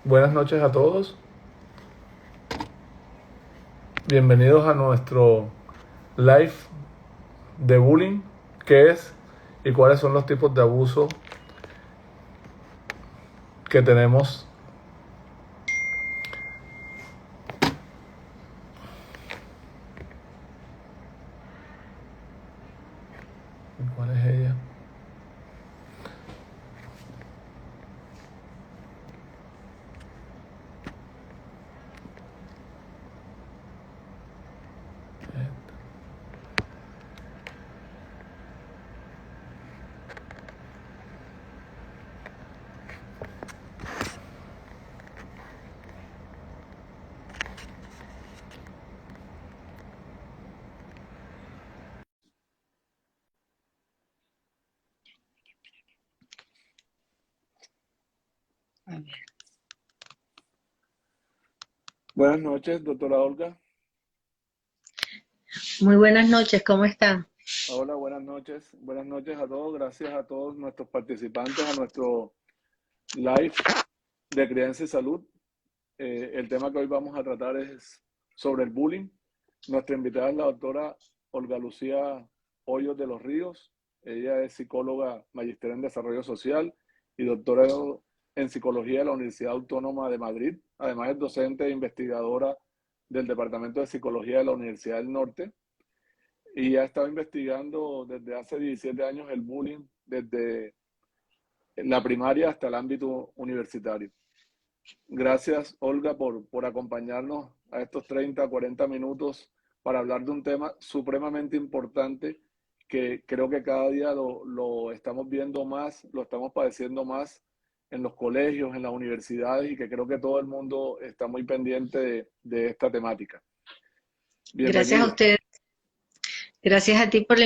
Buenas noches a todos. Bienvenidos a nuestro live de bullying. ¿Qué es y cuáles son los tipos de abuso que tenemos? ¿Cuál es ella? A ver. Buenas noches, doctora Olga. Muy buenas noches, ¿cómo están? Hola, buenas noches. Buenas noches a todos. Gracias a todos nuestros participantes a nuestro live de crianza y salud. El tema que hoy vamos a tratar es sobre el bullying. Nuestra invitada es la doctora Olga Lucía Hoyos de los Ríos. Ella es psicóloga, magíster en desarrollo social y doctora en psicología de la Universidad Autónoma de Madrid. Además es docente e investigadora del Departamento de Psicología de la Universidad del Norte y ha estado investigando desde hace 17 años el bullying desde la primaria hasta el ámbito universitario. Gracias, Olga, por acompañarnos a estos 30, 40 minutos para hablar de un tema supremamente importante que creo que cada día lo estamos viendo más, lo estamos padeciendo más en los colegios, en las universidades y que creo que todo el mundo está muy pendiente de esta temática. Gracias a Bienvenida. ustedes, gracias a ti por la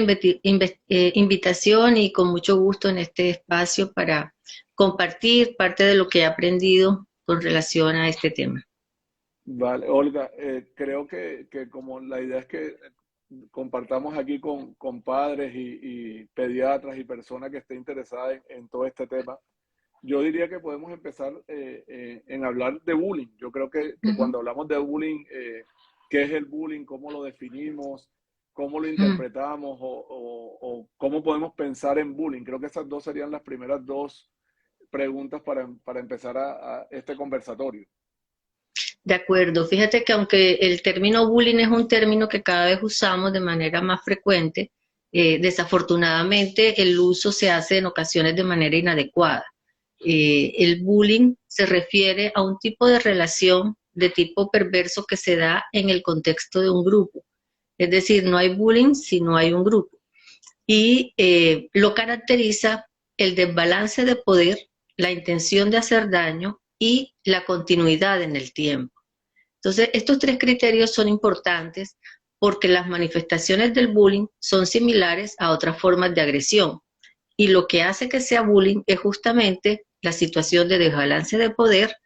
invitación y con mucho gusto en este espacio para compartir parte de lo que he aprendido con relación a este tema. Vale, Olga, creo que como la idea es que compartamos aquí con padres y pediatras y personas que estén interesadas en todo este tema, yo diría que podemos empezar en hablar de bullying. Yo creo que Ujú, cuando hablamos de bullying, ¿qué es el bullying? ¿Cómo lo definimos? ¿Cómo lo ujú. interpretamos? O cómo podemos pensar en bullying? Creo que esas dos serían las primeras dos preguntas para empezar a este conversatorio. De acuerdo, fíjate que aunque el término bullying es un término que cada vez usamos de manera más frecuente, desafortunadamente el uso se hace en ocasiones de manera inadecuada. El bullying se refiere a un tipo de relación de tipo perverso que se da en el contexto de un grupo. Es decir, no hay bullying si no hay un grupo. Y lo caracteriza el desbalance de poder, la intención de hacer daño y la continuidad en el tiempo. Entonces, estos tres criterios son importantes porque las manifestaciones del bullying son similares a otras formas de agresión. Y lo que hace que sea bullying es justamente la situación de desbalance de poder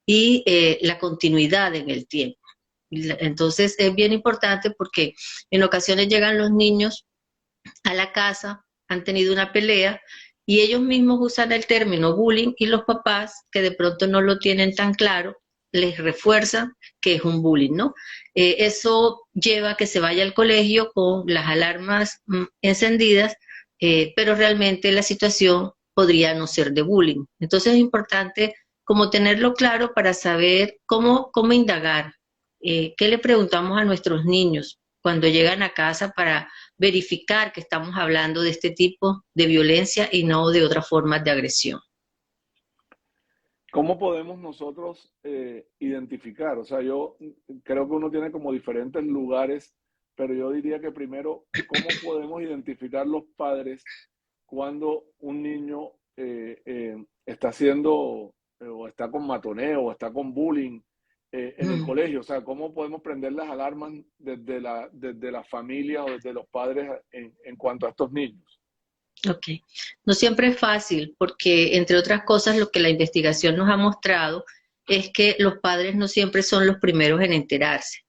y la continuidad en el tiempo. Entonces, es bien importante porque en ocasiones llegan los niños a la casa, han tenido una pelea y ellos mismos usan el término bullying y los papás que de pronto no lo tienen tan claro les refuerzan que es un bullying, ¿no? Eso lleva a que se vaya al colegio con las alarmas encendidas, pero realmente la situación podría no ser de bullying. Entonces es importante como tenerlo claro para saber cómo indagar, qué le preguntamos a nuestros niños cuando llegan a casa para verificar que estamos hablando de este tipo de violencia y no de otras formas de agresión. ¿Cómo podemos nosotros identificar? O sea, yo creo que uno tiene como diferentes lugares, pero yo diría que primero, ¿cómo podemos identificar los padres cuando un niño está haciendo o está con matoneo o está con bullying en el Mm. colegio? O sea, ¿cómo podemos prender las alarmas desde la familia o desde los padres en cuanto a estos niños? Ok. No siempre es fácil porque, entre otras cosas, lo que la investigación nos ha mostrado es que los padres no siempre son los primeros en enterarse.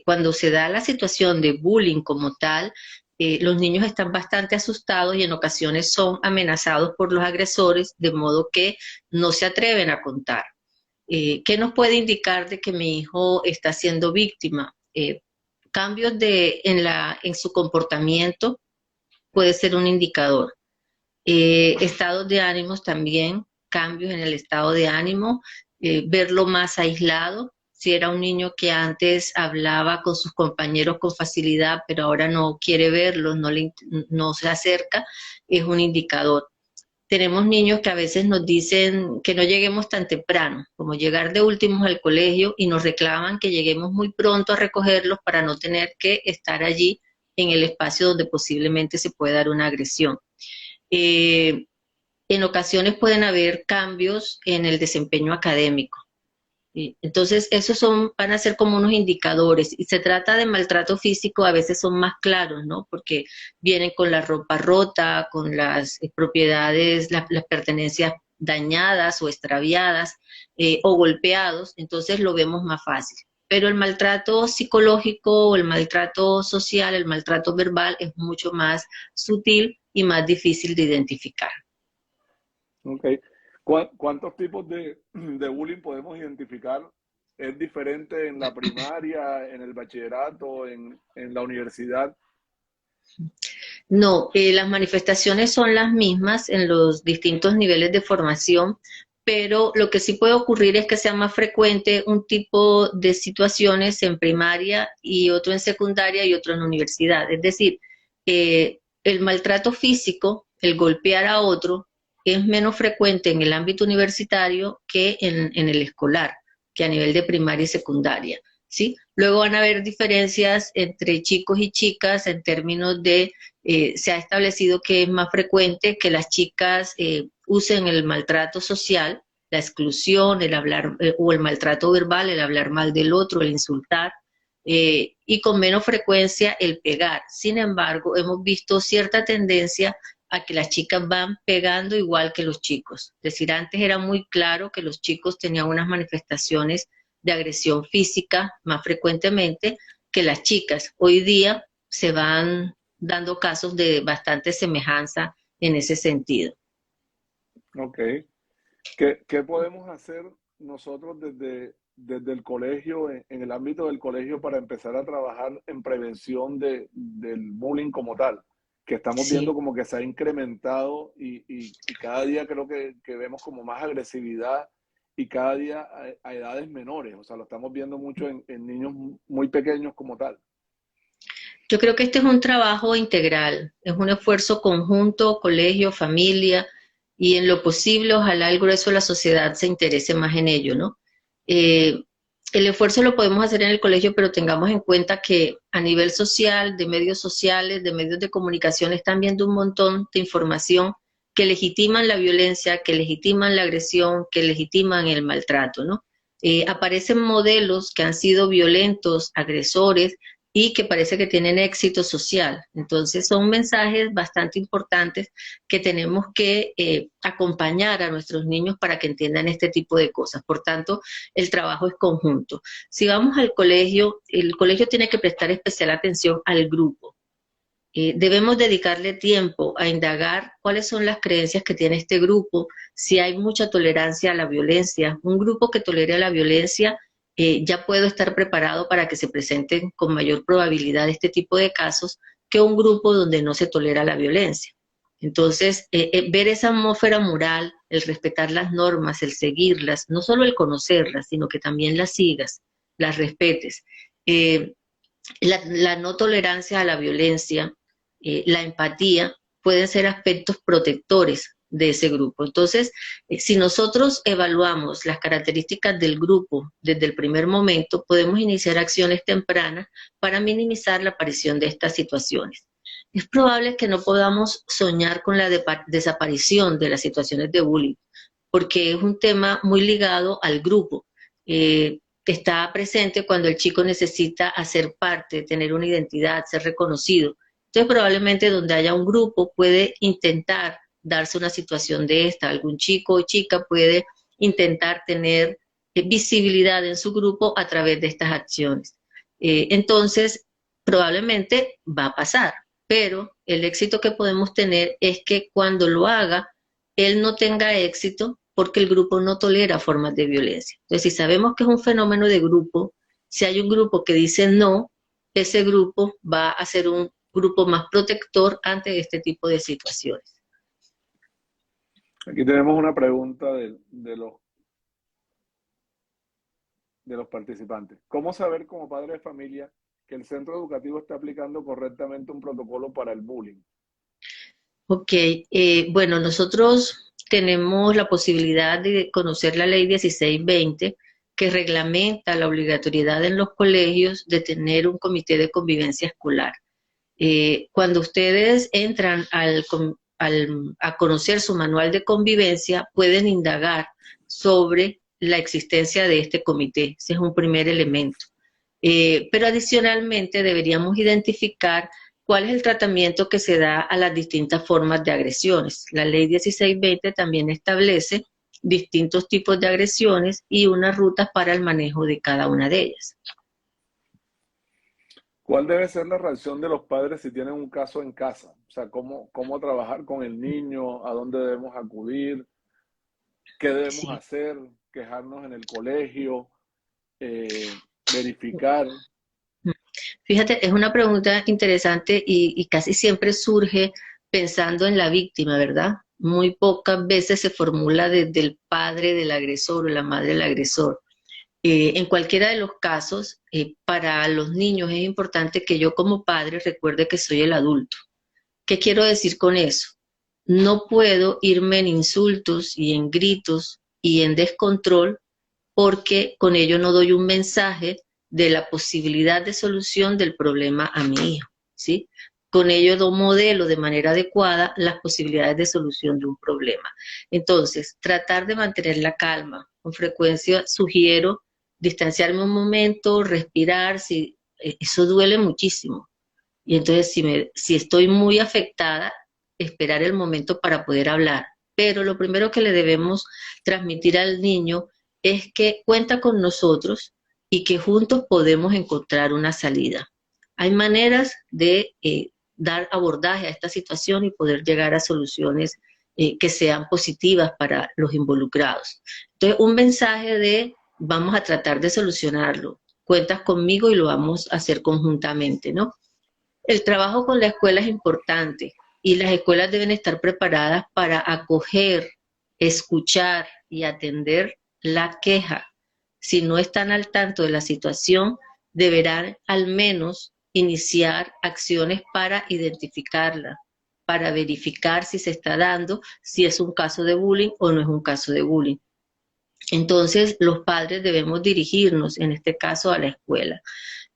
Cuando se da la situación de bullying como tal, los niños están bastante asustados y en ocasiones son amenazados por los agresores, de modo que no se atreven a contar. ¿Qué nos puede indicar de que mi hijo está siendo víctima? Cambios en su comportamiento puede ser un indicador. Estados de ánimos también, cambios en el estado de ánimo, verlo más aislado. Si era un niño que antes hablaba con sus compañeros con facilidad, pero ahora no quiere verlos, no se acerca, es un indicador. Tenemos niños que a veces nos dicen que no lleguemos tan temprano, como llegar de últimos al colegio, y nos reclaman que lleguemos muy pronto a recogerlos para no tener que estar allí en el espacio donde posiblemente se pueda dar una agresión. Eh, en ocasiones pueden haber cambios en el desempeño académico. Entonces, van a ser como unos indicadores. Y se trata de maltrato físico, a veces son más claros, ¿no? Porque vienen con la ropa rota, con las propiedades, las pertenencias dañadas o extraviadas o golpeados, entonces lo vemos más fácil. Pero el maltrato psicológico o el maltrato social, el maltrato verbal es mucho más sutil y más difícil de identificar. Ok. ¿Cuántos tipos de bullying podemos identificar? ¿Es diferente en la primaria, en el bachillerato, en la universidad? No, las manifestaciones son las mismas en los distintos niveles de formación, pero lo que sí puede ocurrir es que sea más frecuente un tipo de situaciones en primaria y otro en secundaria y otro en universidad. Es decir, el maltrato físico, el golpear a otro, es menos frecuente en el ámbito universitario que en el escolar, que a nivel de primaria y secundaria, ¿sí? Luego van a haber diferencias entre chicos y chicas en términos de se ha establecido que es más frecuente que las chicas usen el maltrato social, la exclusión, el hablar o el maltrato verbal, el hablar mal del otro, el insultar, y con menos frecuencia el pegar. Sin embargo, hemos visto cierta tendencia a que las chicas van pegando igual que los chicos. Es decir, antes era muy claro que los chicos tenían unas manifestaciones de agresión física más frecuentemente que las chicas. Hoy día se van dando casos de bastante semejanza en ese sentido. Ok. ¿Qué podemos hacer nosotros desde el colegio, en el ámbito del colegio, para empezar a trabajar en prevención del bullying como tal? Que estamos viendo Sí. como que se ha incrementado y cada día creo que vemos como más agresividad y cada día a edades menores. O sea, lo estamos viendo mucho en niños muy pequeños como tal. Yo creo que este es un trabajo integral, es un esfuerzo conjunto, colegio, familia, y en lo posible, ojalá el grueso de la sociedad se interese más en ello, ¿no? Eh, el esfuerzo lo podemos hacer en el colegio, pero tengamos en cuenta que a nivel social, de medios sociales, de medios de comunicación, están viendo un montón de información que legitiman la violencia, que legitiman la agresión, que legitiman el maltrato, ¿no? Aparecen modelos que han sido violentos, agresores, y que parece que tienen éxito social. Entonces son mensajes bastante importantes que tenemos que acompañar a nuestros niños para que entiendan este tipo de cosas. Por tanto, el trabajo es conjunto. Si vamos al colegio, el colegio tiene que prestar especial atención al grupo. Debemos dedicarle tiempo a indagar cuáles son las creencias que tiene este grupo, si hay mucha tolerancia a la violencia. Un grupo que tolere la violencia ya puedo estar preparado para que se presenten con mayor probabilidad este tipo de casos que un grupo donde no se tolera la violencia. Entonces, ver esa atmósfera moral, el respetar las normas, el seguirlas, no solo el conocerlas, sino que también las sigas, las respetes. Eh, la no tolerancia a la violencia, la empatía, pueden ser aspectos protectores de ese grupo. Entonces, si nosotros evaluamos las características del grupo desde el primer momento, podemos iniciar acciones tempranas para minimizar la aparición de estas situaciones. Es probable que no podamos soñar con la desaparición de las situaciones de bullying, porque es un tema muy ligado al grupo. Que está presente cuando el chico necesita hacer parte, tener una identidad, ser reconocido. Entonces, probablemente donde haya un grupo puede intentar darse una situación de esta. Algún chico o chica puede intentar tener visibilidad en su grupo a través de estas acciones. Entonces, probablemente va a pasar, pero el éxito que podemos tener es que cuando lo haga, él no tenga éxito porque el grupo no tolera formas de violencia. Entonces, si sabemos que es un fenómeno de grupo, si hay un grupo que dice no, ese grupo va a ser un grupo más protector ante este tipo de situaciones. Aquí tenemos una pregunta de los participantes. ¿Cómo saber como padre de familia que el centro educativo está aplicando correctamente un protocolo para el bullying? Ok, bueno, nosotros tenemos la posibilidad de conocer la ley 1620 que reglamenta la obligatoriedad en los colegios de tener un comité de convivencia escolar. Cuando ustedes entran a conocer su manual de convivencia, pueden indagar sobre la existencia de este comité. Ese es un primer elemento. Pero adicionalmente deberíamos identificar cuál es el tratamiento que se da a las distintas formas de agresiones. La ley 1620 también establece distintos tipos de agresiones y unas rutas para el manejo de cada una de ellas. ¿Cuál debe ser la reacción de los padres si tienen un caso en casa? O sea, ¿cómo trabajar con el niño? ¿A dónde debemos acudir? ¿Qué debemos Sí. hacer? ¿Quejarnos en el colegio? ¿Verificar? Fíjate, es una pregunta interesante y casi siempre surge pensando en la víctima, ¿verdad? Muy pocas veces se formula desde el padre del agresor o la madre del agresor. En cualquiera de los casos, para los niños es importante que yo como padre recuerde que soy el adulto. ¿Qué quiero decir con eso? No puedo irme en insultos y en gritos y en descontrol porque con ello no doy un mensaje de la posibilidad de solución del problema a mi hijo, ¿sí? Con ello doy modelo de manera adecuada las posibilidades de solución de un problema. Entonces, tratar de mantener la calma. Con frecuencia sugiero distanciarme un momento, respirar, si, eso duele muchísimo. Y entonces, si estoy muy afectada, esperar el momento para poder hablar. Pero lo primero que le debemos transmitir al niño es que cuenta con nosotros y que juntos podemos encontrar una salida. Hay maneras de dar abordaje a esta situación y poder llegar a soluciones que sean positivas para los involucrados. Entonces, un mensaje de vamos a tratar de solucionarlo. Cuentas conmigo y lo vamos a hacer conjuntamente, ¿no? El trabajo con la escuela es importante y las escuelas deben estar preparadas para acoger, escuchar y atender la queja. Si no están al tanto de la situación, deberán al menos iniciar acciones para identificarla, para verificar si se está dando, si es un caso de bullying o no es un caso de bullying. Entonces, los padres debemos dirigirnos, en este caso, a la escuela.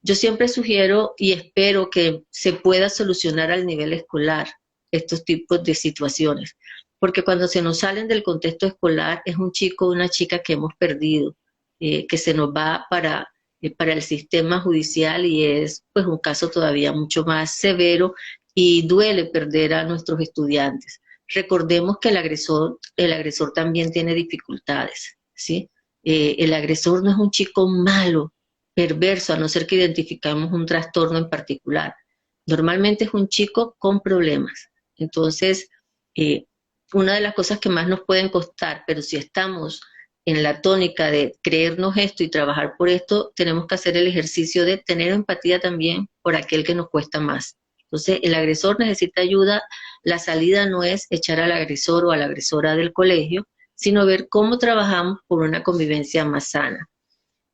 Yo siempre sugiero y espero que se pueda solucionar al nivel escolar estos tipos de situaciones, porque cuando se nos salen del contexto escolar es un chico o una chica que hemos perdido, que se nos va para el sistema judicial y es pues un caso todavía mucho más severo y duele perder a nuestros estudiantes. Recordemos que el agresor también tiene dificultades, ¿sí? El agresor no es un chico malo, perverso, a no ser que identificamos un trastorno en particular. Normalmente es un chico con problemas. Entonces, eh, una de las cosas que más nos pueden costar, pero si estamos en la tónica de creernos esto y trabajar por esto, tenemos que hacer el ejercicio de tener empatía también por aquel que nos cuesta más. Entonces, el agresor necesita ayuda, la salida no es echar al agresor o a la agresora del colegio, sino ver cómo trabajamos por una convivencia más sana.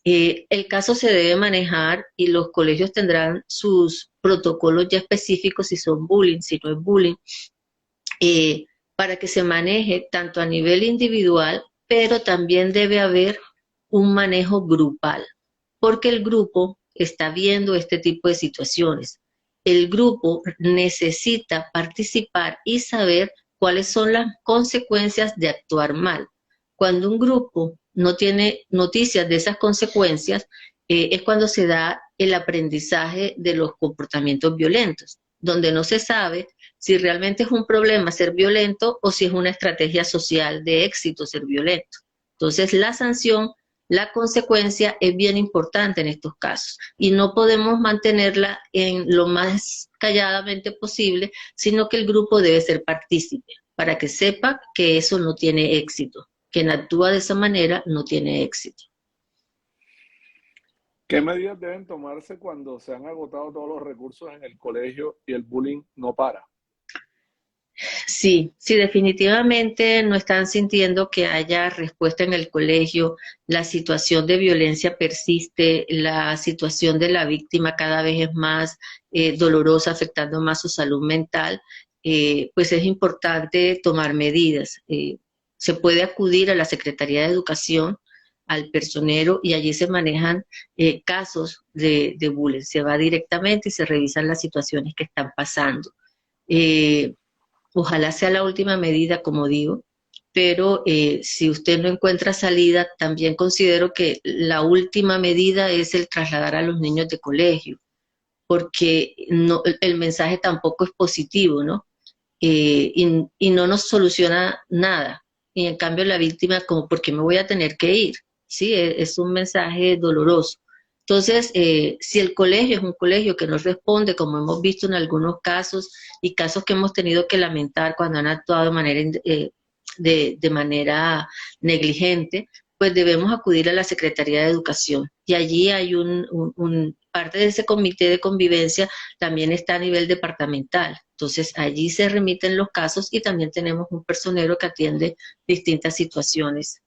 El caso se debe manejar y los colegios tendrán sus protocolos ya específicos si son bullying, si no es bullying, para que se maneje tanto a nivel individual, pero también debe haber un manejo grupal, porque el grupo está viendo este tipo de situaciones. El grupo necesita participar y saber cuáles son las consecuencias de actuar mal. Cuando un grupo no tiene noticias de esas consecuencias, es cuando se da el aprendizaje de los comportamientos violentos, donde no se sabe si realmente es un problema ser violento o si es una estrategia social de éxito ser violento. Entonces, la sanción, la consecuencia es bien importante en estos casos y no podemos mantenerla en lo más calladamente posible, sino que el grupo debe ser partícipe para que sepa que eso no tiene éxito. Quien actúa de esa manera no tiene éxito. ¿Qué medidas deben tomarse cuando se han agotado todos los recursos en el colegio y el bullying no para? Sí, sí, definitivamente no están sintiendo que haya respuesta en el colegio, la situación de violencia persiste, la situación de la víctima cada vez es más dolorosa, afectando más su salud mental, pues es importante tomar medidas. Se puede acudir a la Secretaría de Educación, al personero, y allí se manejan casos de bullying. Se va directamente y se revisan las situaciones que están pasando. Eh, Ojalá sea la última medida, como digo, pero si usted no encuentra salida, también considero que la última medida es el trasladar a los niños de colegio, porque no, el mensaje tampoco es positivo, ¿no? Y no nos soluciona nada. Y en cambio la víctima, como, ¿por qué me voy a tener que ir? Sí, es un mensaje doloroso. Entonces, si el colegio es un colegio que no responde, como hemos visto en algunos casos y casos que hemos tenido que lamentar cuando han actuado de manera negligente, pues debemos acudir a la Secretaría de Educación. Y allí hay parte de ese comité de convivencia también está a nivel departamental. Entonces, allí se remiten los casos y también tenemos un personero que atiende distintas situaciones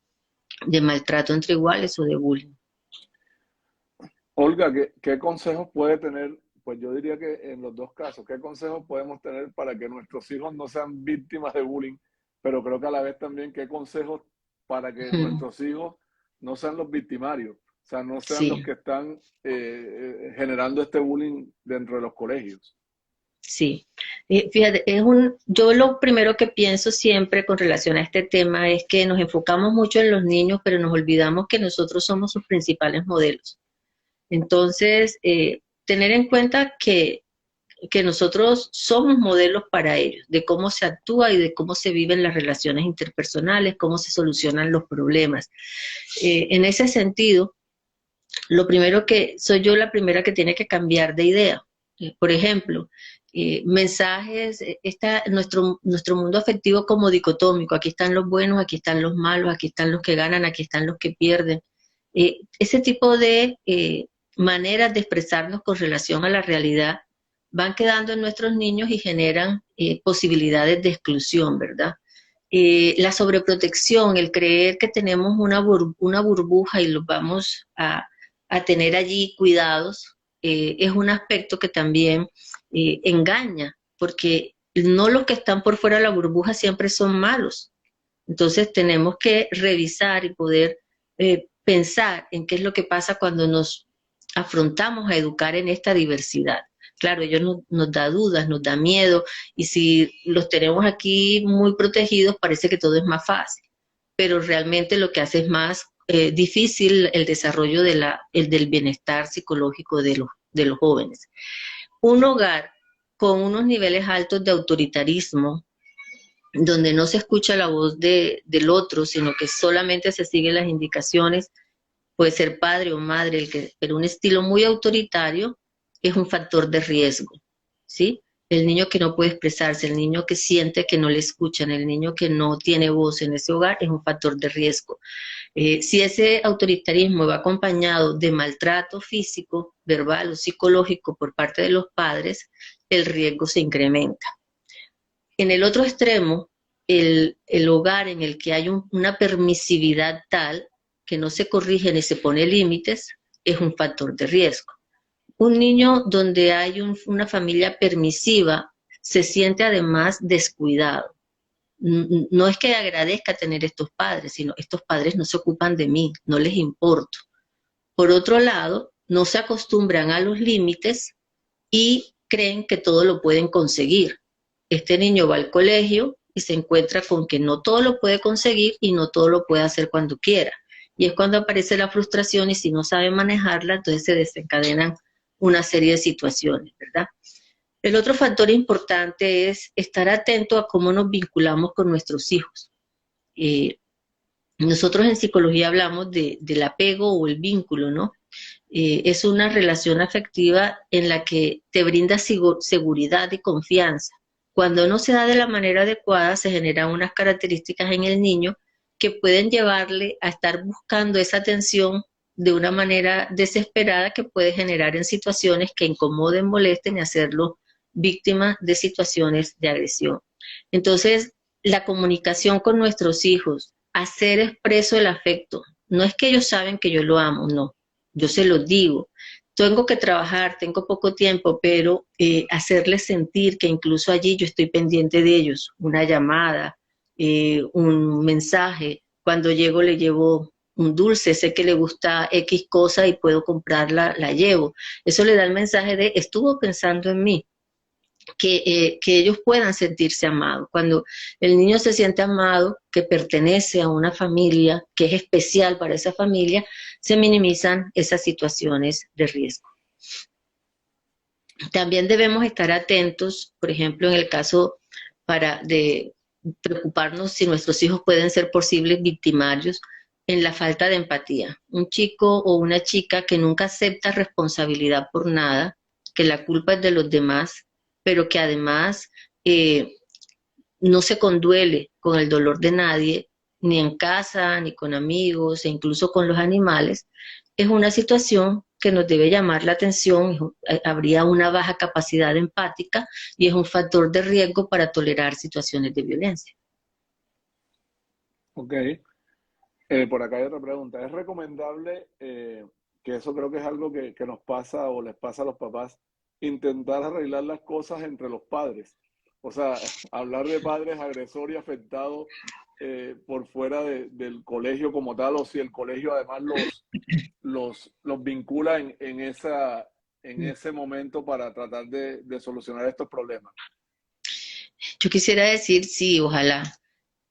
de maltrato entre iguales o de bullying. Olga, ¿qué consejos puede tener? Pues yo diría que en los dos casos, ¿qué consejos podemos tener para que nuestros hijos no sean víctimas de bullying? Pero creo que a la vez también, ¿qué consejos para que Ujú. nuestros hijos no sean los victimarios? O sea, no sean los Sí, que están generando este bullying dentro de los colegios. sí. Fíjate, yo lo primero que pienso siempre con relación a este tema es que nos enfocamos mucho en los niños, pero nos olvidamos que nosotros somos sus principales modelos. Entonces, tener en cuenta que nosotros somos modelos para ellos, de cómo se actúa y de cómo se viven las relaciones interpersonales, cómo se solucionan los problemas. En ese sentido, lo primero que soy yo la primera que tiene que cambiar de idea. Por ejemplo, mensajes, nuestro mundo afectivo como dicotómico, aquí están los buenos, aquí están los malos, aquí están los que ganan, aquí están los que pierden. Ese tipo de maneras de expresarnos con relación a la realidad van quedando en nuestros niños y generan posibilidades de exclusión, ¿verdad? La sobreprotección, el creer que tenemos una burbuja y los vamos a tener allí cuidados, es un aspecto que también engaña, porque no los que están por fuera de la burbuja siempre son malos. Entonces tenemos que revisar y poder pensar en qué es lo que pasa cuando nos afrontamos a educar en esta diversidad. Claro, ellos nos da dudas, nos da miedo, y si los tenemos aquí muy protegidos, parece que todo es más fácil, pero realmente lo que hace es más difícil el desarrollo del bienestar psicológico de los jóvenes. Un hogar con unos niveles altos de autoritarismo, donde no se escucha la voz del otro, sino que solamente se siguen las indicaciones, puede ser padre o madre, pero un estilo muy autoritario es un factor de riesgo, ¿sí? El niño que no puede expresarse, el niño que siente que no le escuchan, el niño que no tiene voz en ese hogar es un factor de riesgo. Si ese autoritarismo va acompañado de maltrato físico, verbal o psicológico por parte de los padres, el riesgo se incrementa. En el otro extremo, el hogar en el que hay una permisividad tal que no se corrige ni se pone límites, es un factor de riesgo. Un niño donde hay una familia permisiva se siente además descuidado. No es que agradezca tener estos padres, sino estos padres no se ocupan de mí, no les importo. Por otro lado, no se acostumbran a los límites y creen que todo lo pueden conseguir. Este niño va al colegio y se encuentra con que no todo lo puede conseguir y no todo lo puede hacer cuando quiera. Y es cuando aparece la frustración, y si no sabe manejarla, entonces se desencadenan una serie de situaciones, ¿verdad? El otro factor importante es estar atento a cómo nos vinculamos con nuestros hijos. Eh, Nosotros en psicología hablamos del apego o el vínculo, ¿no? Es una relación afectiva en la que te brinda seguridad y confianza. Cuando no se da de la manera adecuada, se generan unas características en el niño que pueden llevarle a estar buscando esa atención de una manera desesperada que puede generar en situaciones que incomoden, molesten y hacerlo víctima de situaciones de agresión. Entonces, la comunicación con nuestros hijos, hacer expreso el afecto, no es que ellos saben que yo lo amo, no, yo se lo digo. Tengo que trabajar, tengo poco tiempo, pero hacerles sentir que incluso allí yo estoy pendiente de ellos, una llamada, un mensaje, cuando llego le llevo un dulce, sé que le gusta X cosa y puedo comprarla, la llevo. Eso le da el mensaje de estuvo pensando en mí, que ellos puedan sentirse amados. Cuando el niño se siente amado, que pertenece a una familia, que es especial para esa familia, se minimizan esas situaciones de riesgo. También debemos estar atentos, por ejemplo, en el caso de preocuparnos si nuestros hijos pueden ser posibles victimarios en la falta de empatía. Un chico o una chica que nunca acepta responsabilidad por nada, que la culpa es de los demás, pero que además no se conduele con el dolor de nadie, ni en casa, ni con amigos, e incluso con los animales, es una situación que nos debe llamar la atención. Habría una baja capacidad empática y es un factor de riesgo para tolerar situaciones de violencia. Ok. Por acá hay otra pregunta. ¿Es recomendable, que eso creo que es algo que nos pasa o les pasa a los papás, intentar arreglar las cosas entre los padres? O sea, hablar de padres agresor y afectado por fuera del colegio como tal, o si el colegio además los vincula en ese momento para tratar de solucionar estos problemas. Yo quisiera decir, sí, ojalá.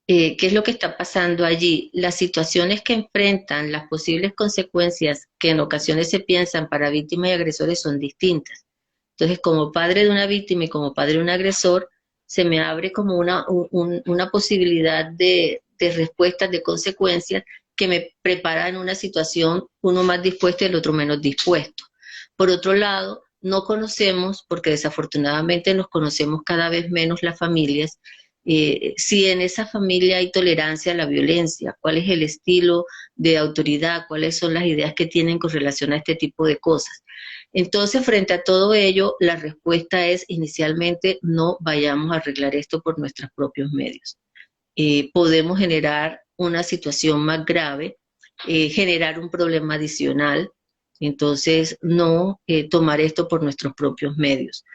¿Qué es lo que está pasando allí? Las situaciones que enfrentan, las posibles consecuencias que en ocasiones se piensan para víctimas y agresores son distintas. Entonces, como padre de una víctima y como padre de un agresor, se me abre como una posibilidad de respuestas, de consecuencias que me preparan en una situación, uno más dispuesto y el otro menos dispuesto. Por otro lado, no conocemos, porque desafortunadamente nos conocemos cada vez menos las familias, si en esa familia hay tolerancia a la violencia, cuál es el estilo de autoridad, cuáles son las ideas que tienen con relación a este tipo de cosas. Entonces, frente a todo ello, la respuesta es inicialmente no vayamos a arreglar esto por nuestros propios medios. Podemos generar una situación más grave, generar un problema adicional, entonces no tomar esto por nuestros propios medios.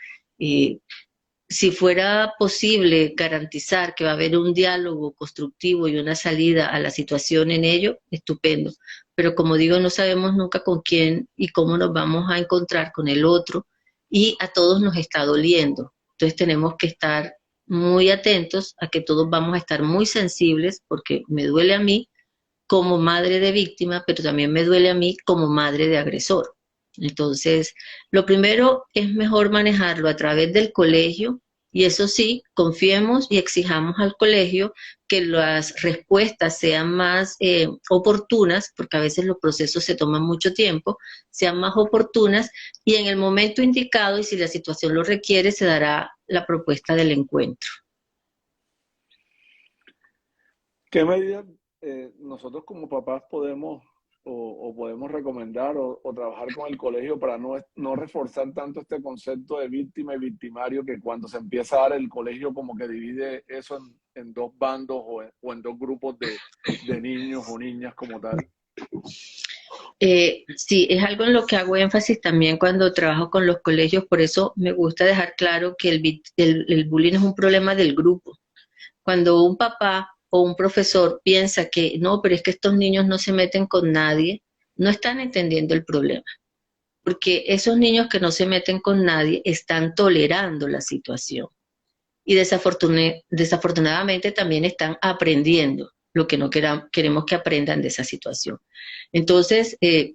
Si fuera posible garantizar que va a haber un diálogo constructivo y una salida a la situación en ello, estupendo. Pero como digo, no sabemos nunca con quién y cómo nos vamos a encontrar con el otro y a todos nos está doliendo. Entonces tenemos que estar muy atentos a que todos vamos a estar muy sensibles porque me duele a mí como madre de víctima, pero también me duele a mí como madre de agresor. Entonces, lo primero es mejor manejarlo a través del colegio y eso sí, confiemos y exijamos al colegio que las respuestas sean más oportunas, porque a veces los procesos se toman mucho tiempo, sean más oportunas y en el momento indicado y si la situación lo requiere, se dará la propuesta del encuentro. ¿Qué medidas nosotros como papás podemos o podemos recomendar o trabajar con el colegio para no reforzar tanto este concepto de víctima y victimario, que cuando se empieza a dar el colegio como que divide eso en dos bandos o en dos grupos de niños o niñas como tal? Sí, es algo en lo que hago énfasis también cuando trabajo con los colegios, por eso me gusta dejar claro que el bullying es un problema del grupo. Cuando un papá o un profesor piensa que no, pero es que estos niños no se meten con nadie, no están entendiendo el problema, porque esos niños que no se meten con nadie están tolerando la situación y desafortunadamente también están aprendiendo lo que no queremos que aprendan de esa situación. Entonces, es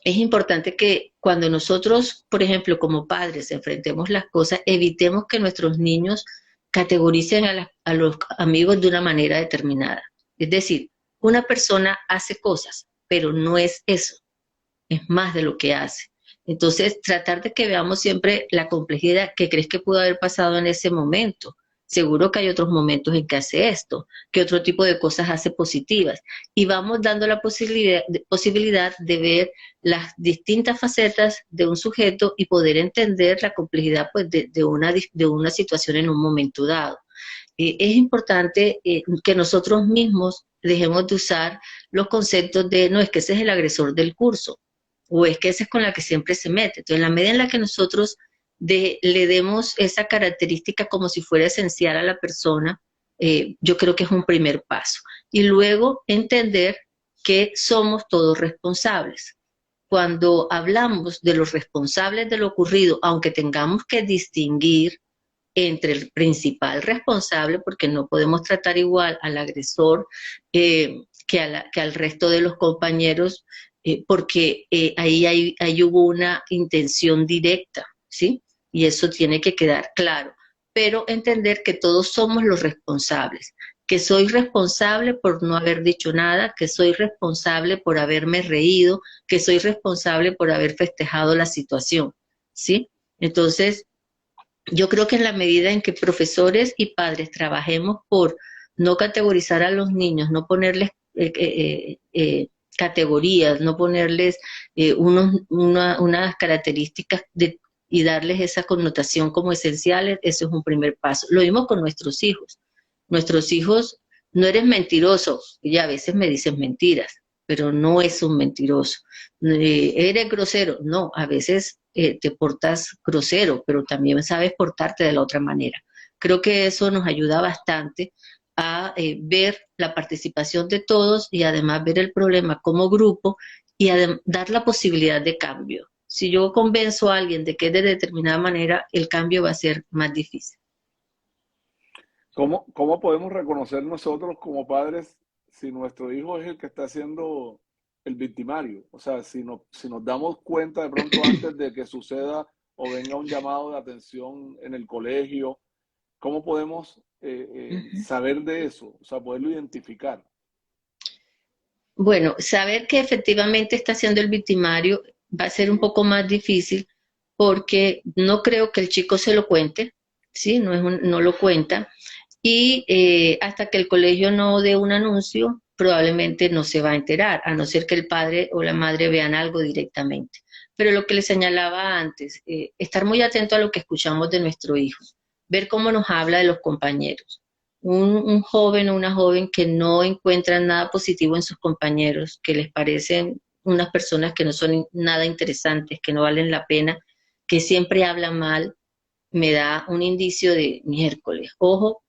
importante que cuando nosotros, por ejemplo, como padres, enfrentemos las cosas, evitemos que nuestros niños categoricen a los amigos de una manera determinada. Es decir, una persona hace cosas, pero no es eso, es más de lo que hace. Entonces, tratar de que veamos siempre la complejidad que crees que pudo haber pasado en ese momento. seguro que hay otros momentos en que hace esto, que otro tipo de cosas hace positivas. Y vamos dando la posibilidad de ver las distintas facetas de un sujeto y poder entender la complejidad pues, de una situación en un momento dado. Es importante que nosotros mismos dejemos de usar los conceptos de, no, es que ese es el agresor del curso, o es que ese es con la que siempre se mete. Entonces, en la medida en la que nosotros le demos esa característica como si fuera esencial a la persona, yo creo que es un primer paso. Y luego entender que somos todos responsables. Cuando hablamos de los responsables de lo ocurrido, aunque tengamos que distinguir entre el principal responsable, porque no podemos tratar igual al agresor que al resto de los compañeros, porque ahí hubo una intención directa, ¿sí? Y eso tiene que quedar claro. Pero entender que todos somos los responsables, que soy responsable por no haber dicho nada, que soy responsable por haberme reído, que soy responsable por haber festejado la situación, ¿sí? Entonces, yo creo que en la medida en que profesores y padres trabajemos por no categorizar a los niños, no ponerles categorías, no ponerles unas características y darles esa connotación como esenciales, eso es un primer paso. Lo mismo con nuestros hijos. Nuestros hijos, no eres mentiroso, y a veces me dicen mentiras, pero no es un mentiroso. Eres grosero, no, a veces te portas grosero, pero también sabes portarte de la otra manera. Creo que eso nos ayuda bastante a ver la participación de todos y además ver el problema como grupo y dar la posibilidad de cambio. Si yo convenzo a alguien de que es de determinada manera, el cambio va a ser más difícil. ¿Cómo podemos reconocer nosotros como padres si nuestro hijo es el que está siendo el victimario? O sea, si nos damos cuenta de pronto antes de que suceda o venga un llamado de atención en el colegio, ¿cómo podemos saber de eso? O sea, poderlo identificar. Bueno, saber que efectivamente está siendo el victimario va a ser un poco más difícil porque no creo que el chico se lo cuente, ¿sí? No lo cuenta. Y hasta que el colegio no dé un anuncio, probablemente no se va a enterar, a no ser que el padre o la madre vean algo directamente. Pero lo que le señalaba antes, estar muy atento a lo que escuchamos de nuestro hijo, ver cómo nos habla de los compañeros. Un joven o una joven que no encuentran nada positivo en sus compañeros, que les parecen unas personas que no son nada interesantes, que no valen la pena, que siempre hablan mal, me da un indicio de miércoles. Ojo,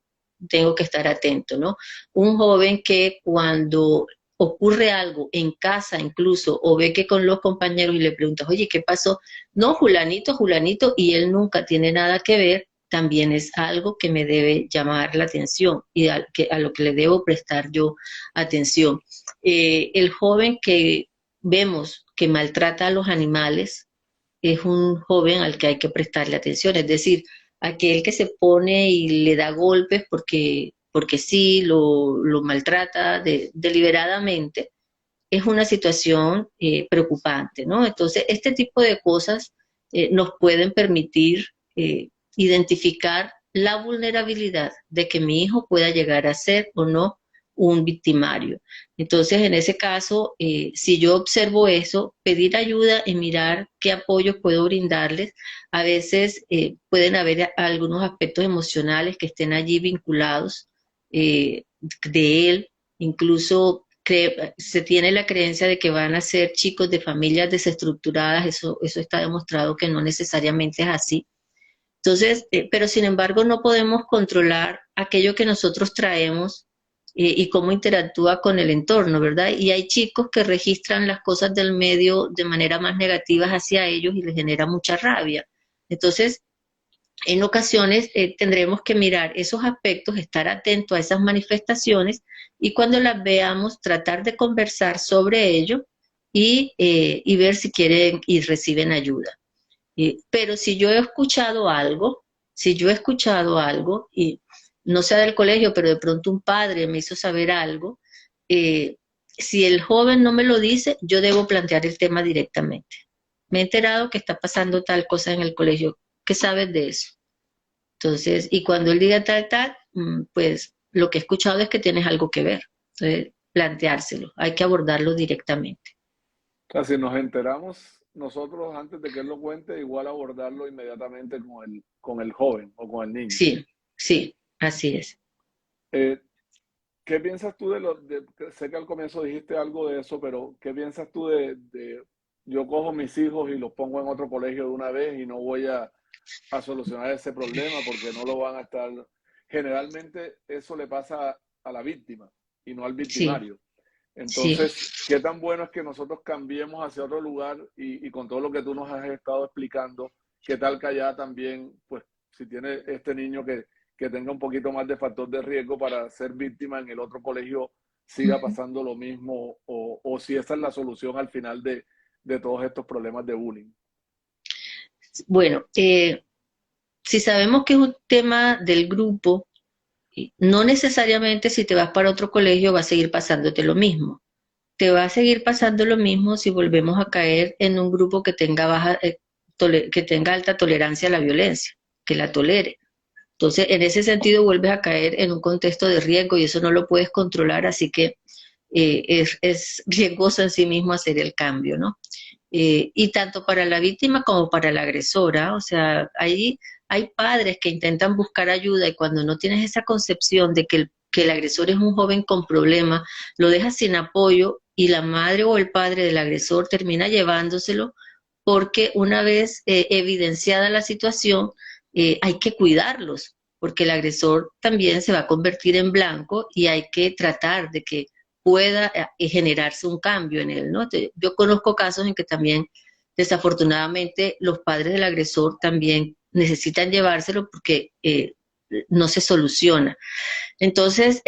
tengo que estar atento, ¿no? Un joven que cuando ocurre algo en casa incluso, o ve que con los compañeros y le preguntas, oye, ¿qué pasó? No, Julanito, Julanito, y él nunca tiene nada que ver, también es algo que me debe llamar la atención y a lo que le debo prestar yo atención. El joven que vemos que maltrata a los animales es un joven al que hay que prestarle atención, es decir, aquel que se pone y le da golpes porque sí, lo maltrata deliberadamente, es una situación preocupante, ¿no? Entonces, este tipo de cosas nos pueden permitir identificar la vulnerabilidad de que mi hijo pueda llegar a ser o no un victimario. Entonces, en ese caso, si yo observo eso, pedir ayuda y mirar qué apoyo puedo brindarles. A veces pueden haber algunos aspectos emocionales que estén allí vinculados de él, incluso se tiene la creencia de que van a ser chicos de familias desestructuradas, eso está demostrado que no necesariamente es así. Entonces, pero sin embargo no podemos controlar aquello que nosotros traemos y cómo interactúa con el entorno, ¿verdad? Y hay chicos que registran las cosas del medio de manera más negativa hacia ellos y les genera mucha rabia. Entonces, en ocasiones tendremos que mirar esos aspectos, estar atento a esas manifestaciones y cuando las veamos tratar de conversar sobre ello y ver si quieren y reciben ayuda. Pero si yo he escuchado algo, si yo he escuchado algo y no sea del colegio, pero de pronto un padre me hizo saber algo, si el joven no me lo dice, yo debo plantear el tema directamente. Me he enterado que está pasando tal cosa en el colegio. ¿Qué sabes de eso? Entonces, y cuando él diga tal, tal, pues lo que he escuchado es que tienes algo que ver. Entonces, planteárselo, hay que abordarlo directamente. O sea, si nos enteramos nosotros antes de que él lo cuente, igual abordarlo inmediatamente con el joven o con el niño. Sí, sí, así es. Eh, ¿Qué piensas tú sé que al comienzo dijiste algo de eso, pero ¿qué piensas tú yo cojo mis hijos y los pongo en otro colegio de una vez y no voy a solucionar ese problema porque no lo van a estar? Generalmente eso le pasa a la víctima y no al Sí, victimario. sí. Entonces, ¿qué tan bueno es que nosotros cambiemos hacia otro lugar y con todo lo que tú nos has estado explicando, qué tal que allá también, pues, si tiene este niño que tenga un poquito más de factor de riesgo para ser víctima en el otro colegio, siga Ujú. pasando lo mismo o si esa es la solución al final de todos estos problemas de bullying? Bueno, si sabemos que es un tema del grupo, no necesariamente si te vas para otro colegio va a seguir pasándote lo mismo. Te va a seguir pasando lo mismo si volvemos a caer en un grupo que tenga que tenga alta tolerancia a la violencia, que la tolere. Entonces, en ese sentido, vuelves a caer en un contexto de riesgo y eso no lo puedes controlar, así que es riesgoso en sí mismo hacer el cambio, ¿no? Y tanto para la víctima como para la agresora, o sea, hay padres que intentan buscar ayuda y cuando no tienes esa concepción de que el agresor es un joven con problemas, lo dejas sin apoyo y la madre o el padre del agresor termina llevándoselo porque una vez evidenciada la situación, hay que cuidarlos, porque el agresor también se va a convertir en blanco y hay que tratar de que pueda generarse un cambio en él, ¿no? Entonces, yo conozco casos en que también, desafortunadamente, los padres del agresor también necesitan llevárselo porque no se soluciona. Entonces,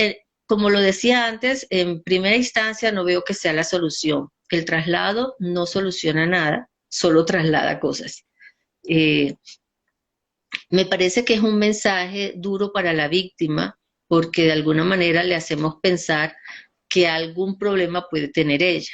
como lo decía antes, en primera instancia no veo que sea la solución. El traslado no soluciona nada, solo traslada cosas. Eh, Me parece que es un mensaje duro para la víctima porque de alguna manera le hacemos pensar que algún problema puede tener ella.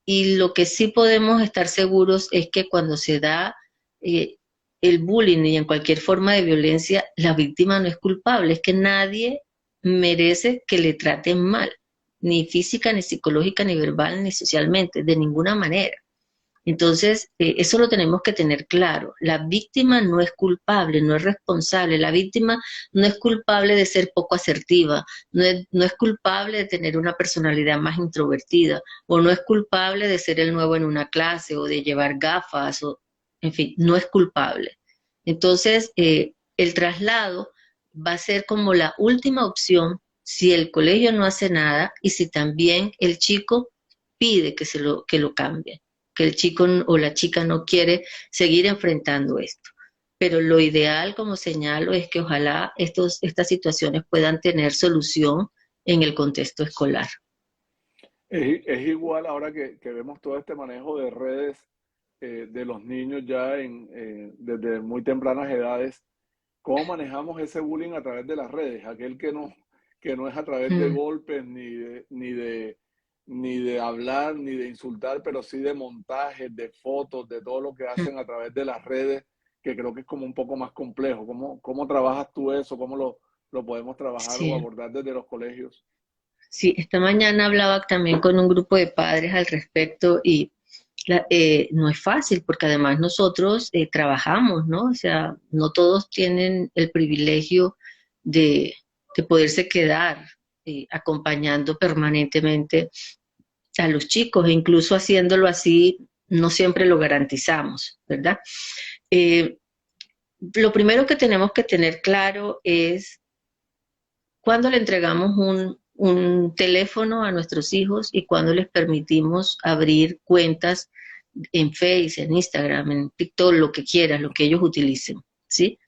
Y lo que sí podemos estar seguros es que cuando se da eh, el bullying y en cualquier forma de violencia, la víctima no es culpable, es que nadie merece que le traten mal, ni física, ni psicológica, ni verbal, ni socialmente, de ninguna manera. Entonces, eso lo tenemos que tener claro. La víctima no es culpable, no es responsable. La víctima no es culpable de ser poco asertiva, no es culpable de tener una personalidad más introvertida, o no es culpable de ser el nuevo en una clase, o de llevar gafas, o, en fin, no es culpable. Entonces, el traslado va a ser como la última opción si el colegio no hace nada y si también el chico pide que lo cambie, que el chico o la chica no quiere seguir enfrentando esto. Pero lo ideal, como señalo, es que ojalá estas situaciones puedan tener solución en el contexto escolar. Es igual ahora que vemos todo este manejo de redes de los niños ya desde muy tempranas edades. ¿Cómo manejamos ese bullying a través de las redes? Aquel que no es a través de Mm, golpes, ni de hablar, ni de insultar, pero sí de montajes, de fotos, de todo lo que mm. hacen a través de las redes, que creo que es como un poco más complejo. ¿Cómo trabajas tú eso? ¿Cómo lo podemos trabajar o Sí, abordar desde los colegios? sí, esta mañana hablaba también con un grupo de padres al respecto y no es fácil porque además nosotros trabajamos, ¿no? O sea, no todos tienen el privilegio de, de poderse quedar acompañando permanentemente a los chicos e incluso haciéndolo así no siempre lo garantizamos, ¿verdad? Eh, lo primero que tenemos que tener claro es cuándo le entregamos un teléfono a nuestros hijos y cuándo les permitimos abrir cuentas en Facebook, en Instagram, en TikTok, lo que quieras, lo que ellos utilicen, ¿sí?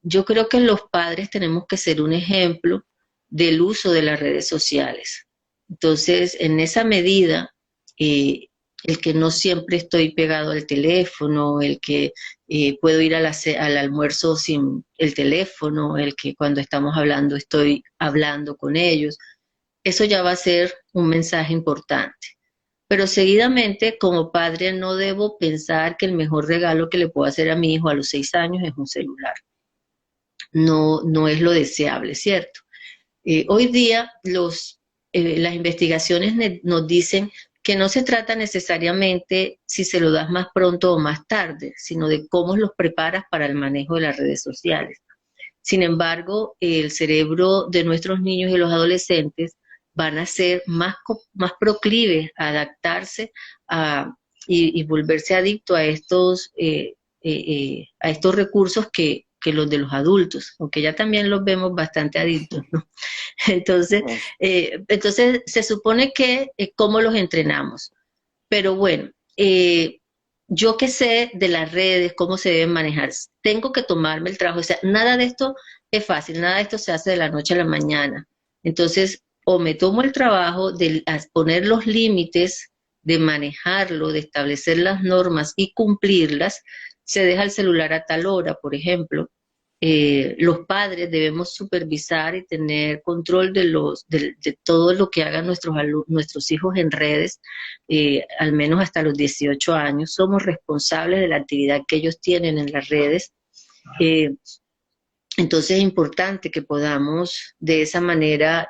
Yo creo que los padres tenemos que ser un ejemplo del uso de las redes sociales. Entonces, en esa medida, eh, el que no siempre estoy pegado al teléfono, el que puedo ir al almuerzo sin el teléfono, el que cuando estamos hablando estoy hablando con ellos, eso ya va a ser un mensaje importante. Pero seguidamente, como padre, no debo pensar que el mejor regalo que le puedo hacer a mi hijo a los 6 años es un celular. no es lo deseable, ¿cierto? Hoy día las investigaciones nos dicen que no se trata necesariamente si se lo das más pronto o más tarde, sino de cómo los preparas para el manejo de las redes sociales. Sin embargo, el cerebro de nuestros niños y los adolescentes van a ser más proclives a adaptarse y volverse adicto a estos recursos que los de los adultos, aunque ya también los vemos bastante adictos, ¿no? Entonces, Ah, entonces se supone que cómo los entrenamos. Pero bueno, yo que sé de las redes, cómo se deben manejar, tengo que tomarme el trabajo. O sea, nada de esto es fácil, nada de esto se hace de la noche a la mañana. Entonces, o me tomo el trabajo de poner los límites, de manejarlo, de establecer las normas y cumplirlas, se deja el celular a tal hora, por ejemplo. Los padres debemos supervisar y tener control de todo lo que hagan nuestros hijos en redes, al menos hasta los 18 años. Somos responsables de la actividad que ellos tienen en las redes. Eh, entonces es importante que podamos de esa manera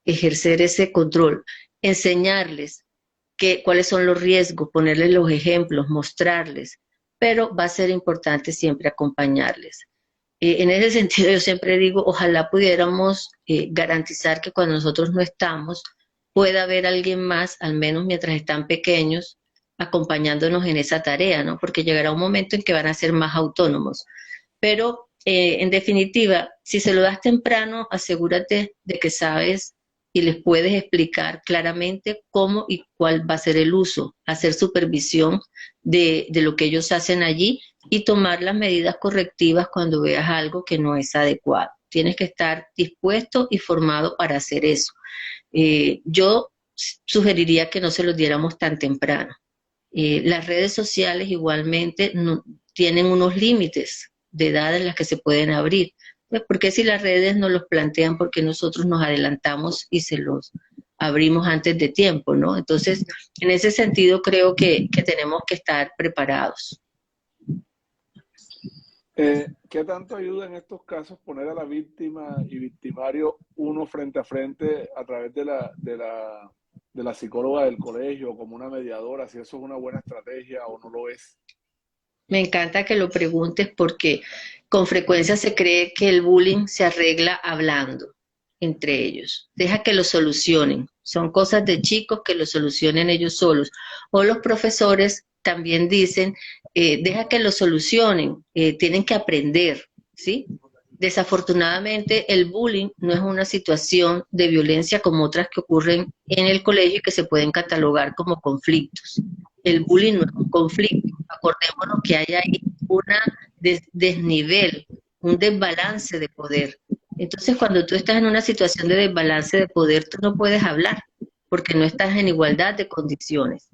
ejercer ese control, enseñarles cuáles son los riesgos, ponerles los ejemplos, mostrarles, pero va a ser importante siempre acompañarles. En ese sentido, yo siempre digo, ojalá pudiéramos garantizar que cuando nosotros no estamos, pueda haber alguien más, al menos mientras están pequeños, acompañándonos en esa tarea, ¿no? Porque llegará un momento en que van a ser más autónomos. Pero, en definitiva, si se lo das temprano, asegúrate de que sabes y les puedes explicar claramente cómo y cuál va a ser el uso, hacer supervisión de lo que ellos hacen allí y tomar las medidas correctivas cuando veas algo que no es adecuado. Tienes que estar dispuesto y formado para hacer eso. Yo sugeriría que no se los diéramos tan temprano. Las redes sociales igualmente tienen unos límites de edad en las que se pueden abrir. Pues, ¿por qué si las redes nos los plantean? Porque nosotros nos adelantamos y se los abrimos antes de tiempo, ¿no? Entonces, en ese sentido creo que tenemos que estar preparados. ¿Qué tanto ayuda en estos casos poner a la víctima y victimario uno frente a frente a través de la psicóloga del colegio como una mediadora? Si eso es una buena estrategia o no lo es. Me encanta que lo preguntes porque con frecuencia se cree que el bullying se arregla hablando entre ellos. Deja que lo solucionen. Son cosas de chicos que lo solucionen ellos solos. O los profesores también dicen, deja que lo solucionen, tienen que aprender, ¿sí? Desafortunadamente, el bullying no es una situación de violencia como otras que ocurren en el colegio y que se pueden catalogar como conflictos. El bullying no es un conflicto. Acordémonos que hay ahí una desnivel, un desbalance de poder. Entonces, cuando tú estás en una situación de desbalance de poder, tú no puedes hablar porque no estás en igualdad de condiciones.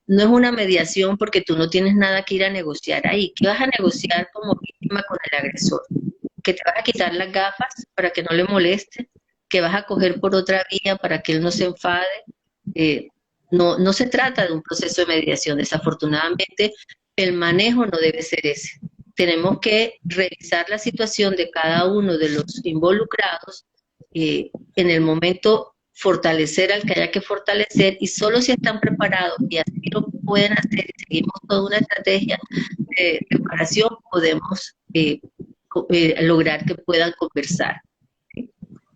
No es una mediación porque tú no tienes nada que ir a negociar ahí. ¿Qué vas a negociar como víctima con el agresor? ¿Que te vas a quitar las gafas para que no le moleste? ¿Que vas a coger por otra vía para que él no se enfade? No se trata de un proceso de mediación. Desafortunadamente, el manejo no debe ser ese. Tenemos que revisar la situación de cada uno de los involucrados, en el momento fortalecer al que haya que fortalecer, y solo si están preparados y así lo pueden hacer y seguimos toda una estrategia de preparación, podemos lograr que puedan conversar.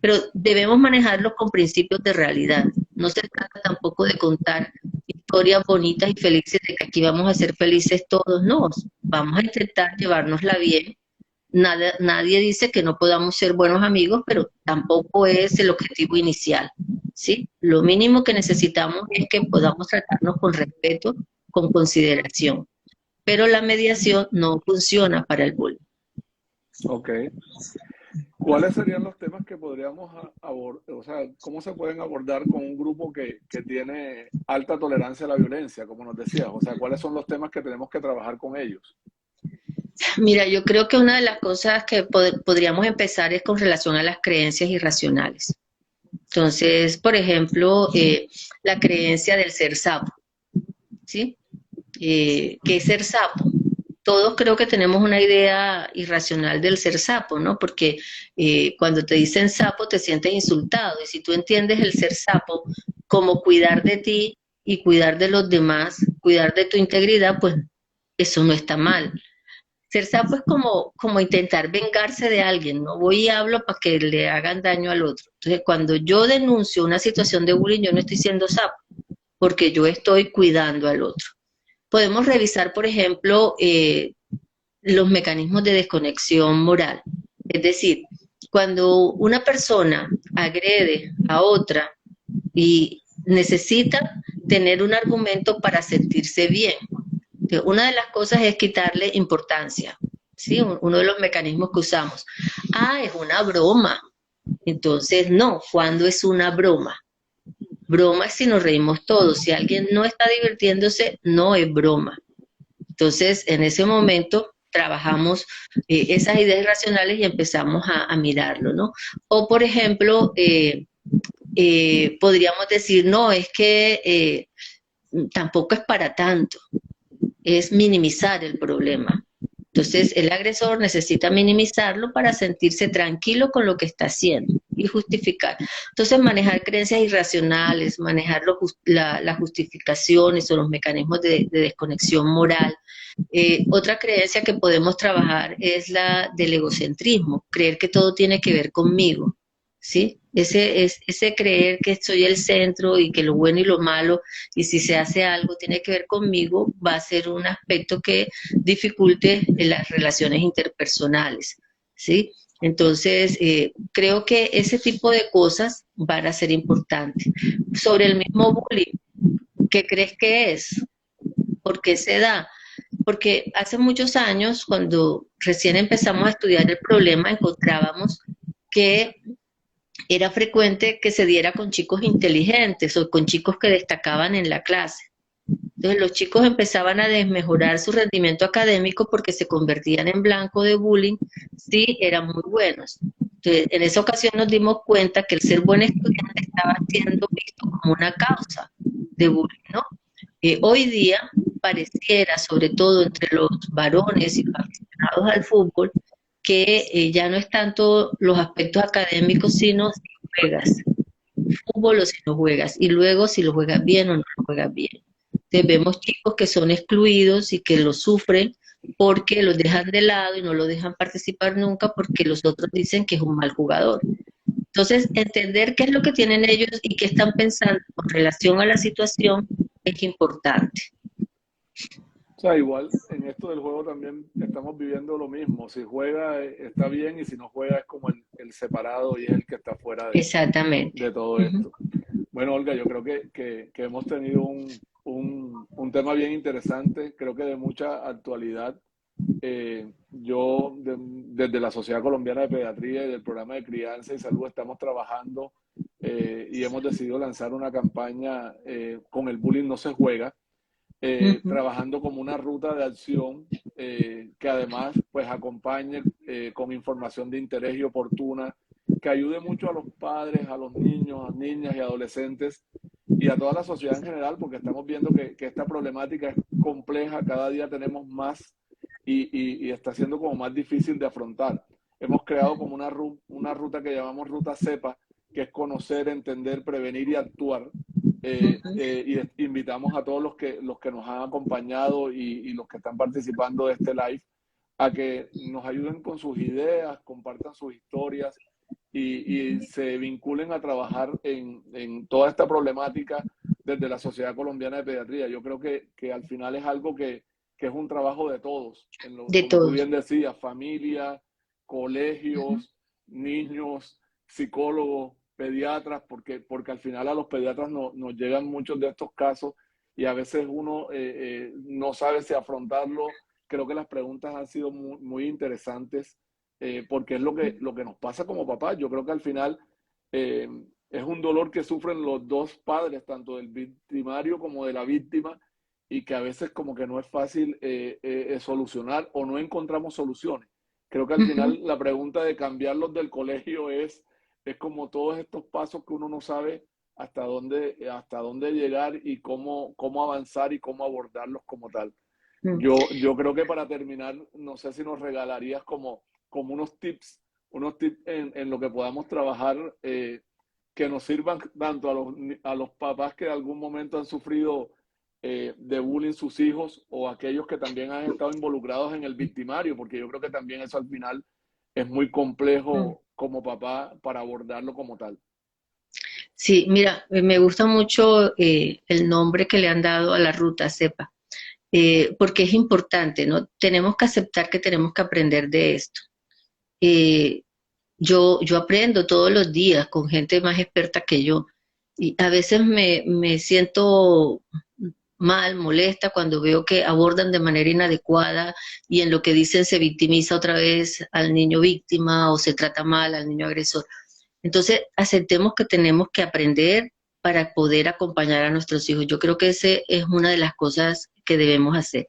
Pero debemos manejarlo con principios de realidad. No se trata tampoco de contar historias bonitas y felices de que aquí vamos a ser felices todos. No, vamos a intentar llevárnosla bien. Nadie dice que no podamos ser buenos amigos, pero tampoco es el objetivo inicial, ¿sí? Lo mínimo que necesitamos es que podamos tratarnos con respeto, con consideración. Pero la mediación no funciona para el bullying. Ok. ¿Cuáles serían los temas que podríamos abordar? O sea, ¿cómo se pueden abordar con un grupo que tiene alta tolerancia a la violencia, como nos decías? O sea, ¿cuáles son los temas que tenemos que trabajar con ellos? Mira, yo creo que una de las cosas que podríamos empezar es con relación a las creencias irracionales. Entonces, por ejemplo, la creencia del ser sapo, ¿sí? ¿Qué es ser sapo? todos creo que tenemos una idea irracional del ser sapo, ¿no? Porque cuando te dicen sapo te sientes insultado y si tú entiendes el ser sapo como cuidar de ti y cuidar de los demás, cuidar de tu integridad, pues eso no está mal. Ser sapo es como intentar vengarse de alguien, ¿no? Voy y hablo para que le hagan daño al otro. Entonces, cuando yo denuncio una situación de bullying, yo no estoy siendo sapo, porque yo estoy cuidando al otro. Podemos revisar, por ejemplo, los mecanismos de desconexión moral. Es decir, cuando una persona agrede a otra y necesita tener un argumento para sentirse bien, una de las cosas es quitarle importancia, ¿sí? Uno de los mecanismos que usamos. Ah, es una broma. Entonces, no, ¿cuándo es una broma? Broma es si nos reímos todos. Si alguien no está divirtiéndose, no es broma. Entonces, en ese momento trabajamos esas ideas racionales y empezamos a mirarlo, ¿no? O, por ejemplo, podríamos decir, no, es que tampoco es para tanto, es minimizar el problema. Entonces, el agresor necesita minimizarlo para sentirse tranquilo con lo que está haciendo y justificar. Entonces, manejar creencias irracionales, manejar las justificaciones o los mecanismos de desconexión moral. Otra creencia que podemos trabajar es la del egocentrismo, creer que todo tiene que ver conmigo, ¿sí? Ese creer que soy el centro y que lo bueno y lo malo, y si se hace algo tiene que ver conmigo, va a ser un aspecto que dificulte las relaciones interpersonales, ¿sí? Entonces, creo que ese tipo de cosas van a ser importantes. Sobre el mismo bullying, ¿qué crees que es? ¿Por qué se da? Porque hace muchos años, cuando recién empezamos a estudiar el problema, encontrábamos que era frecuente que se diera con chicos inteligentes o con chicos que destacaban en la clase. Entonces los chicos empezaban a desmejorar su rendimiento académico porque se convertían en blanco de bullying si eran muy buenos. Entonces, en esa ocasión nos dimos cuenta que el ser buen estudiante estaba siendo visto como una causa de bullying, ¿no? Hoy día pareciera, sobre todo entre los varones y los aficionados al fútbol, que ya no es tanto los aspectos académicos, sino si juegas fútbol o si no juegas, y luego si lo juegas bien o no lo juegas bien. Entonces, vemos chicos que son excluidos y que lo sufren porque los dejan de lado y no lo dejan participar nunca porque los otros dicen que es un mal jugador. Entonces, entender qué es lo que tienen ellos y qué están pensando con relación a la situación es importante. O sea, igual en esto del juego también estamos viviendo lo mismo. Si juega está bien y si no juega es como el separado y es el que está fuera Exactamente. de todo Uh -huh. esto. Bueno, Olga, yo creo que hemos tenido un tema bien interesante, creo que de mucha actualidad. Desde la Sociedad Colombiana de Pediatría y del Programa de Crianza y Salud estamos trabajando y hemos decidido lanzar una campaña con el bullying no se juega, Uh -huh. trabajando como una ruta de acción que además pues acompañe con información de interés y oportuna, que ayude mucho a los padres, a los niños, a niñas y adolescentes y a toda la sociedad en general, porque estamos viendo que esta problemática es compleja, cada día tenemos más y está siendo como más difícil de afrontar. Hemos creado como una ruta que llamamos Ruta CEPA, que es conocer, entender, prevenir y actuar. Y invitamos a todos los que nos han acompañado y los que están participando de este live a que nos ayuden con sus ideas, compartan sus historias y se vinculen a trabajar en toda esta problemática desde la Sociedad Colombiana de Pediatría. Yo creo que al final es algo que es un trabajo de todos, De como tú todos. bien decías, familia, Uh -huh. colegios, niños, psicólogos, pediatras, porque al final a los pediatras nos llegan muchos de estos casos y a veces uno no sabe si afrontarlo. Creo que las preguntas han sido muy interesantes porque es lo que nos pasa como papás. Yo creo que al final eh, es un dolor que sufren los dos padres, tanto del victimario como de la víctima, y que a veces como que no es fácil solucionar o no encontramos soluciones. Creo que al Uh -huh. final la pregunta de cambiarlos del colegio es como todos estos pasos que uno no sabe hasta dónde llegar y cómo avanzar y cómo abordarlos como tal. Mm. Yo creo que para terminar, no sé si nos regalarías como unos tips en lo que podamos trabajar que nos sirvan tanto a los papás que en algún momento han sufrido de bullying sus hijos o aquellos que también han estado involucrados en el victimario, porque yo creo que también eso al final es muy Mm. complejo como papá para abordarlo como tal. Sí, mira, me gusta mucho el nombre que le han dado a la ruta, CEPA, porque es importante, ¿no? Tenemos que aceptar que tenemos que aprender de esto. Eh, yo aprendo todos los días con gente más experta que yo y a veces me siento mal, molesta cuando veo que abordan de manera inadecuada y en lo que dicen se victimiza otra vez al niño víctima o se trata mal al niño agresor. Entonces, aceptemos que tenemos que aprender para poder acompañar a nuestros hijos. Yo creo que ese es una de las cosas que debemos hacer.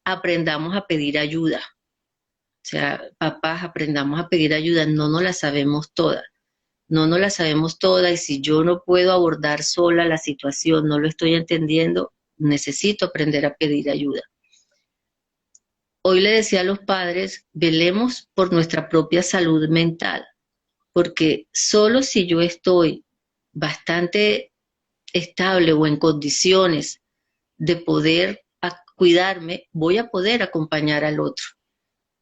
Aprendamos a pedir ayuda. O sea, papás, aprendamos a pedir ayuda. No nos la sabemos todas. No nos la sabemos todas y si yo no puedo abordar sola la situación, no lo estoy entendiendo, necesito aprender a pedir ayuda. Hoy le decía a los padres, velemos por nuestra propia salud mental, porque solo si yo estoy bastante estable o en condiciones de poder cuidarme, voy a poder acompañar al otro.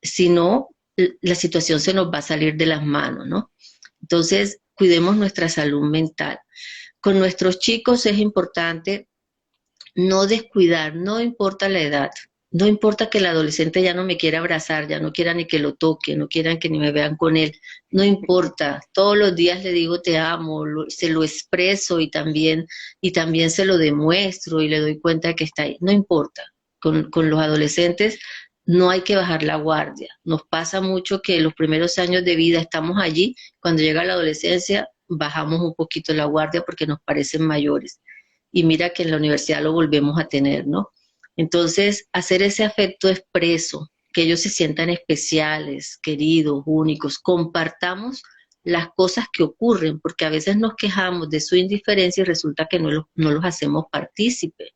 Si no, la situación se nos va a salir de las manos, ¿no? Entonces, cuidemos nuestra salud mental. Con nuestros chicos es importante no descuidar, no importa la edad, no importa que el adolescente ya no me quiera abrazar, ya no quiera ni que lo toque, no quieran que ni me vean con él, no importa, todos los días le digo te amo, se lo expreso y también se lo demuestro y le doy cuenta de que está ahí, no importa. Con los adolescentes no hay que bajar la guardia. Nos pasa mucho que los primeros años de vida estamos allí, cuando llega la adolescencia bajamos un poquito la guardia porque nos parecen mayores y mira que en la universidad lo volvemos a tener, ¿no? Entonces, hacer ese afecto expreso, que ellos se sientan especiales, queridos, únicos, compartamos las cosas que ocurren, porque a veces nos quejamos de su indiferencia y resulta que no los hacemos partícipes.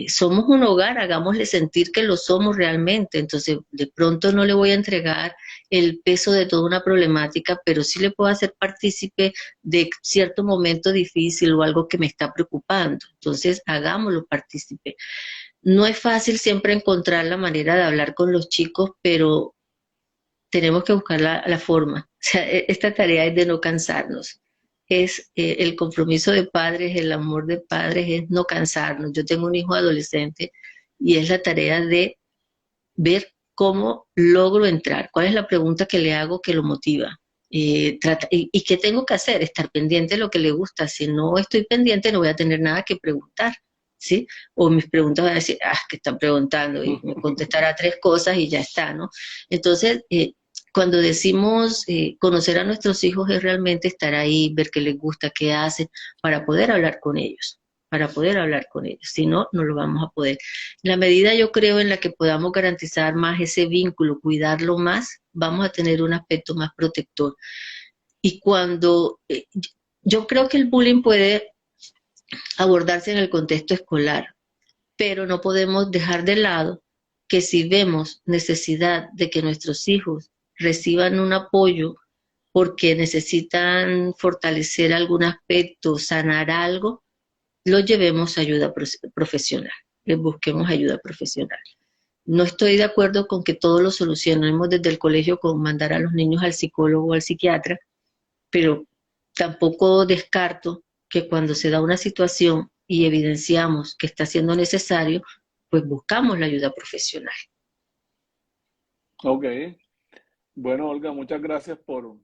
Somos un hogar, hagámosle sentir que lo somos realmente. Entonces, de pronto no le voy a entregar el peso de toda una problemática, pero sí le puedo hacer partícipe de cierto momento difícil o algo que me está preocupando. Entonces, hagámoslo partícipe. No es fácil siempre encontrar la manera de hablar con los chicos, pero tenemos que buscar la forma. O sea, esta tarea es de no cansarnos. Es el compromiso de padres, el amor de padres es no cansarnos. Yo tengo un hijo adolescente y es la tarea de ver cómo logro entrar, cuál es la pregunta que le hago que lo motiva. Y qué tengo que hacer, estar pendiente de lo que le gusta. Si no estoy pendiente, no voy a tener nada que preguntar, ¿sí? O mis preguntas van a decir, ¿qué están preguntando? Y me contestará tres cosas y ya está, ¿no? Entonces, cuando decimos conocer a nuestros hijos es realmente estar ahí, ver qué les gusta, qué hacen, para poder hablar con ellos, para poder hablar con ellos. Si no, no lo vamos a poder. En la medida yo creo en la que podamos garantizar más ese vínculo, cuidarlo más, vamos a tener un aspecto más protector. Y cuando yo creo que el bullying puede abordarse en el contexto escolar, pero no podemos dejar de lado que si vemos necesidad de que nuestros hijos reciban un apoyo porque necesitan fortalecer algún aspecto, sanar algo, lo llevemos a ayuda profesional, les busquemos ayuda profesional. No estoy de acuerdo con que todo lo solucionemos desde el colegio con mandar a los niños al psicólogo o al psiquiatra, pero tampoco descarto que cuando se da una situación y evidenciamos que está siendo necesario, pues buscamos la ayuda profesional. Ok. Bueno, Olga, muchas gracias por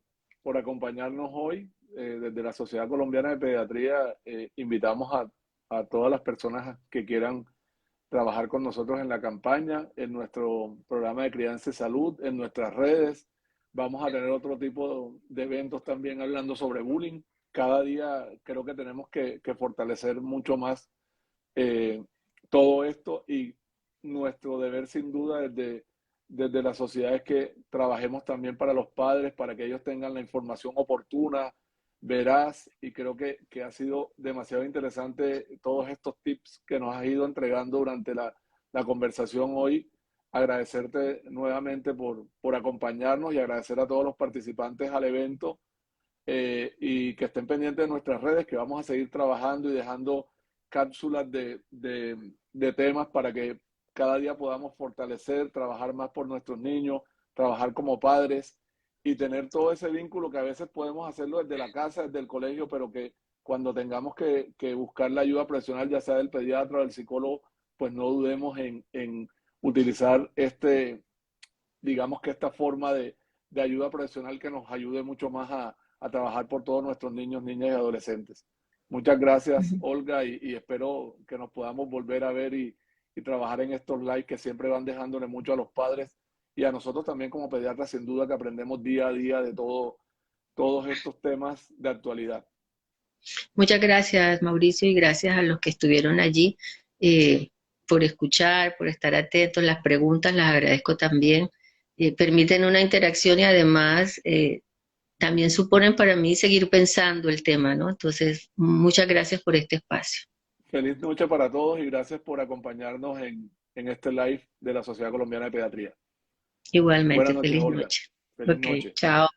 acompañarnos hoy. Desde la Sociedad Colombiana de Pediatría, invitamos a todas las personas que quieran trabajar con nosotros en la campaña, en nuestro programa de crianza y salud, en nuestras redes. Vamos a tener otro tipo de eventos también hablando sobre bullying. Cada día creo que tenemos que fortalecer mucho más eh, todo esto y nuestro deber sin duda desde la sociedad es que trabajemos también para los padres, para que ellos tengan la información oportuna, veraz, y creo que ha sido demasiado interesante todos estos tips que nos has ido entregando durante la conversación hoy. Agradecerte nuevamente por acompañarnos y agradecer a todos los participantes al evento, y que estén pendientes de nuestras redes, que vamos a seguir trabajando y dejando cápsulas de temas para que cada día podamos fortalecer, trabajar más por nuestros niños, trabajar como padres y tener todo ese vínculo que a veces podemos hacerlo desde la casa, desde el colegio, pero que cuando tengamos que buscar la ayuda profesional, ya sea del pediatra o del psicólogo, pues no dudemos en utilizar digamos que esta forma de ayuda profesional que nos ayude mucho más a trabajar por todos nuestros niños, niñas y adolescentes. Muchas gracias, Ujú. Olga, y espero que nos podamos volver a ver y trabajar en estos lives que siempre van dejándole mucho a los padres y a nosotros también como pediatras, sin duda que aprendemos día a día de todos estos temas de actualidad. Muchas gracias, Mauricio, y gracias a los que estuvieron allí por escuchar, por estar atentos. Las preguntas las agradezco también. Permiten una interacción y además también suponen para mí seguir pensando el tema, ¿no? Entonces, muchas gracias por este espacio. Feliz noche para todos y gracias por acompañarnos en este live de la Sociedad Colombiana de Pediatría. Buenas Igualmente, noches, feliz Olga. noche. Feliz Ok, noche. chao.